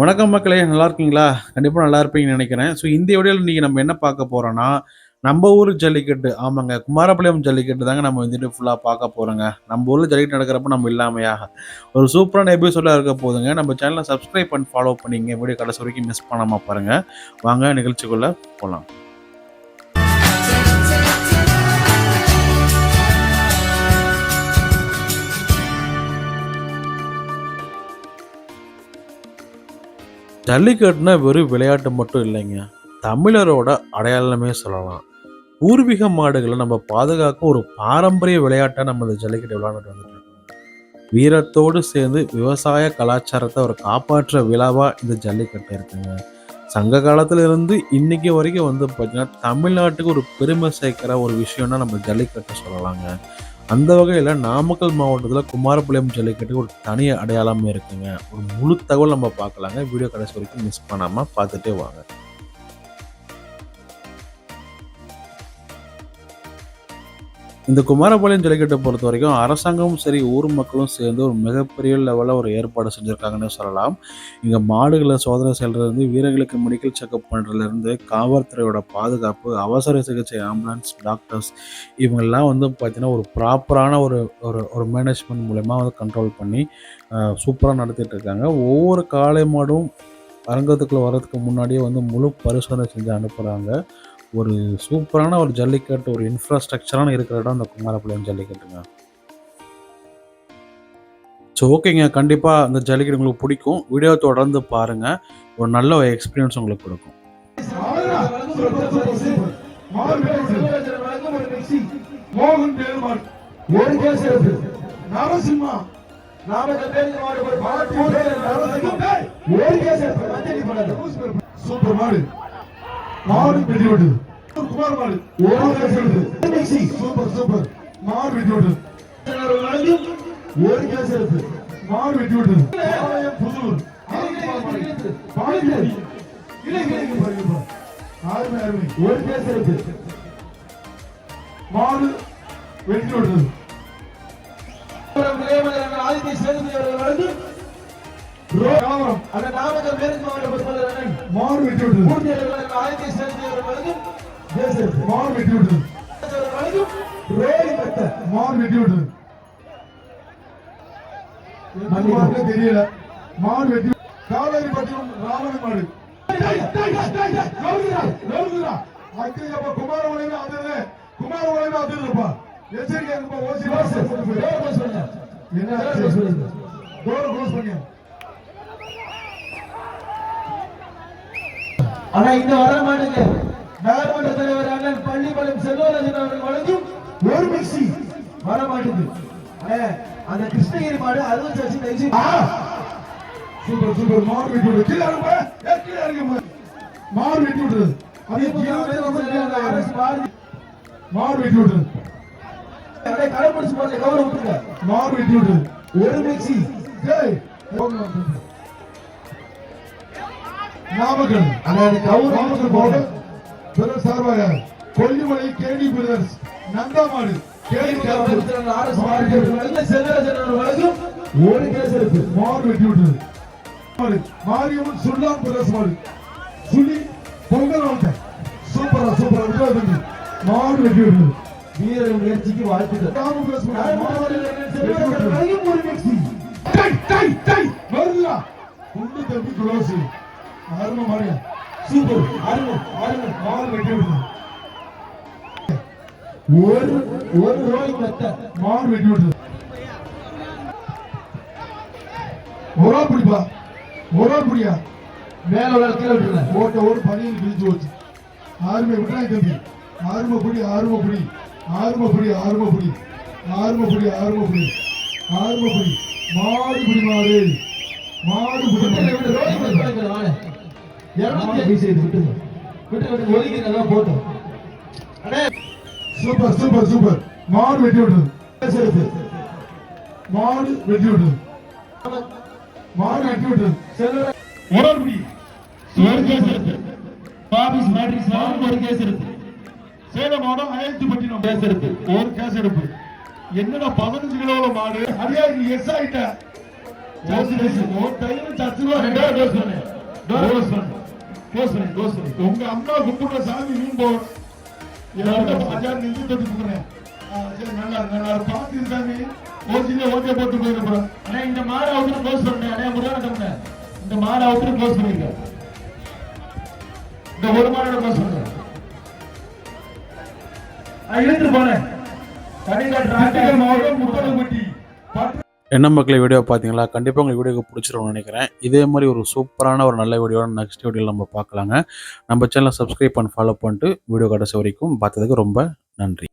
வணக்கம் மக்களே! நல்லா இருக்கீங்களா? கண்டிப்பா நல்லா இருப்பீங்கன்னு நெனைக்கிறேன். இந்த வீடியோல இன்னைக்கு நம்ம என்ன பார்க்க போறோம்னா, நம்ம ஊர் ஜல்லிக்கட்டு. ஆமாங்க. குமாரபாளையம் ஜல்லிக்கட்டு தாங்க நம்ம வந்துட்டு ஃபுல்லா பார்க்க போறோங்க. நம்ம ஊர்ல ஜல்லிக்கட்டு நடக்கிறப்ப நம்ம இல்லாமையா? ஒரு சூப்பரான எபிசோடா இருக்க போதுங்க. நம்ம சேனல சப்ஸ்கிரைப் பண்ணி ஃபாலோ பண்ணிக்கங்க. வீடியோ கடைசி வரைக்கும் மிஸ் பண்ணாம பாருங்க. வாங்க நிகழ்ச்சிக்குள்ள போலாம். ஜல்லிக்கட்டுனா வெறும் விளையாட்டு மட்டும் இல்லைங்க. தமிழரோட அடையாளமே சொல்லலாம். பூர்வீக மாடுகள நம்ம பாதுகாக்க ஒரு பாரம்பரிய விளையாட்டா நம்ம இந்த ஜல்லிக்கட்டு விளையாண்டுட்டு வந்துட்டு இருக்கோம். வீரத்தோடு சேர்ந்து விவசாய கலாச்சாரத்த ஒரு காப்பாற்ற விழாவா இந்த ஜல்லிக்கட்டு இருக்குங்க. சங்க காலத்துல இருந்து இன்னைக்கு வரைக்கும் வந்து பார்த்தீங்கன்னா, தமிழ்நாட்டுக்கு ஒரு பெருமை சேர்க்கிற ஒரு விஷயம்னா நம்ம ஜல்லிக்கட்ட சொல்லலாங்க. அந்த வகையில நாமக்கல் மாவட்டத்துல குமாரபாளையம் ஜல்லிக்கட்டுக்கு ஒரு தனி அடையாளமே இருக்குங்க. ஒரு முழு தகவல் நம்ம பார்க்கலாங்க. வீடியோ கடைசி வரைக்கும் மிஸ் பண்ணாம பார்த்துட்டே வாங்க. இந்த குமாரபாளையம் ஜல்லிக்கட்டை பொறுத்தவரைக்கும் அரசாங்கமும் சரி, ஊர் மக்களும் சேர்ந்து ஒரு மிகப்பெரிய லெவல்ல ஒரு ஏற்பாடு செஞ்சிருக்காங்கன்னு சொல்லலாம். இங்க மாடுகள சோதனை செய்றதுலருந்து, வீரர்களுக்கு மெடிக்கல் செக்கப் பண்றதுலருந்து, காவல்துறையோட பாதுகாப்பு, அவசர சிகிச்சை ஆம்புலன்ஸ், டாக்டர்ஸ் இவங்கெல்லாம் வந்து பார்த்தீங்கன்னா, ஒரு ப்ராப்பரான ஒரு ஒரு ஒரு மேனேஜ்மெண்ட் மூலியமா வந்து கண்ட்ரோல் பண்ணி சூப்பரா நடத்திட்டு இருக்காங்க. ஒவ்வொரு காளை மாடும் அரங்கத்துக்குள்ள வர்றதுக்கு முன்னாடியே வந்து முழு பரிசோதனை செஞ்சு அனுப்புறாங்க. ஒரு சூப்பரான ஒரு ஜல்லிக்கட்டு, ஒரு இன்ஃப்ராஸ்ட்ரக்சரான இருக்கிற இடம் அந்த குமாரபாளையம் ஜல்லிக்கட்டுங்க. ஓகேங்க. கண்டிப்பா அந்த ஜல்லிக்கட்டு உங்களுக்கு பிடிக்கும். வீடியோ தொடர்ந்து பாருங்க. ஒரு நல்ல ஒரு எக்ஸ்பீரியன்ஸ் உங்களுக்கு கொடுக்கும். சூப்பர் மாடு மாடு வெட்டி விடுது. குமார் மாடு ஒரு கேஸ் எடுத்து சூப்பர் சூப்பர் மாடு வெட்டி விடுது. ஒரு கேஸ் எடுத்து மாடு வெட்டி விடுது. புதூர் ஒரு கேஸ் எடுத்து மாடு வெட்டி விடுது. ஆதித்ய சேதுபதி அவர்கள் வழங்கி அந்த நாமக்கல் மேற்கு மாவட்ட பொறுப்பாளர் மாடு வெட்டி விடுது. ஆதித்ய சேதுபதி அவர்கள் வழங்கி மாடு வெட்டி விடுது. மாடு வெட்டி விடுது. தெரியல மாடு வெட்டி காவேரி பட்டினம் ராவண மாடு குமாரபாளையம் அது குமாரபாளையம் அது இருப்பா எச்சரிக்கை என்ன டோர் க்ளோஸ் பண்ணியா. ஆனா இந்த வர மாட்டுங்க நகர்மன்ற தலைவர் அண்ணன் பள்ளிப்பாளையம் செல்வராஜன் அவர்கள் வழங்கும் ஒரு மிக்சி வர மாட்டுது. அந்த கிருஷ்ணகிரி மாடு அறுபது லட்சம் சூப்பர் சூப்பர் மாடு வெட்டி விடுது. கீழே இறங்க மாடு வெட்டி விடுறது. மாடு வெட்டி விடுறது. கடைபிடிச்சு போறது கவனம் விட்டுருங்க. மாடு வெட்டி விடுறது. ஒரு மிக்சி நாமக்கல் நாமக்கல் போர்டு சார்பாக கொல்லிமலை கேடி பிரதர்ஸ் நந்தாமாடு ஒரு கேஸ் இருக்கு. மாடு வெட்டி விட்டது. மாரியம்மன் சுல்லான் பிரதர்ஸ் மாடு சுழி பொங்கல் வாழ்க்கை சூப்பரா சூப்பரா விட்டு மாடு வெட்டி விட்டது. வீரர் முயற்சிக்கு வாழ்த்துக்கள். குண்டு தம்பி குளோஸ் அருமை மாறியா சூப்பர் அருமை அருமை மாடு வெட்டி விடுது. ஒரு ரூபாய் கட்ட மாடு வெட்டி விடுது. ஒரு பிடிப்பா ஒரு பிடியா மேல கீழே விட்டுல ஓட்ட ஒரு பணியில் கிழிச்சு வச்சு ஆறுமை விட்டாங்க தம்பி. ஆறுமை புடி ஆறுமை புடி ஆறுமை புடி ஆறுமை புடி ஆறுமை புடி ஆறுமை புடி ஆறுமை புடி மாடு புடி மாடு மாடு புடி சூப்பர் சூப்பர் சூப்பர் மாடு வெட்டி விடுறது. மாடு வெட்டி விடுறது. மாடு வெட்டி விடுறது. சேலம் மாவட்டம் அயல்பட்டினம் கேஸ் எடுப்பு ஒரு கேஸ் எடுப்பு. என்னடா 15 கிலோல மாடு அடியா எஸ் ஆயிட்ட. ஒரு டைம் 10 ரூபாய் 2 டோஸ் சொன்னேன். க்ளோஸ் பண்ணு. க்ளோஸ் பண்ணு, க்ளோஸ் பண்ணு. உங்க அம்மா கும்பிடுற சாமி நீ போ. அஜார் நின்று தொட்டு போறேன். சரி, நல்லா இருக்கு, நல்லா இருக்கு. பாத்து சாமி ஓசில ஓகே போட்டு போயிருப்போம். ஆனா இந்த மாட அவுட்டர் க்ளோஸ் பண்ணு. அண்ணே முருகன் இந்த மாட அவுட்டர் க்ளோஸ் பண்ணிருக்க. இந்த ஒரு மாட க்ளோஸ் பண்ணு. இழுத்து போனேன். கடிகாட்டு மாவட்டம் முப்பலப்பட்டி. என்ன மக்களே, வீடியோ பார்த்தீங்களா? கண்டிப்பாக உங்களுக்கு வீடியோக்கு பிடிச்சிருக்கும்னு நினைக்கிறேன். இதே மாதிரி ஒரு சூப்பரான ஒரு நல்ல வீடியோட நெக்ஸ்ட் வீடியோவில் நம்ம பார்க்கலாங்க. நம்ம சேனலை சப்ஸ்கிரைப் பண்ணி ஃபாலோ பண்ணிட்டு வீடியோ கடைசி வரைக்கும் பார்த்ததுக்கு ரொம்ப நன்றி.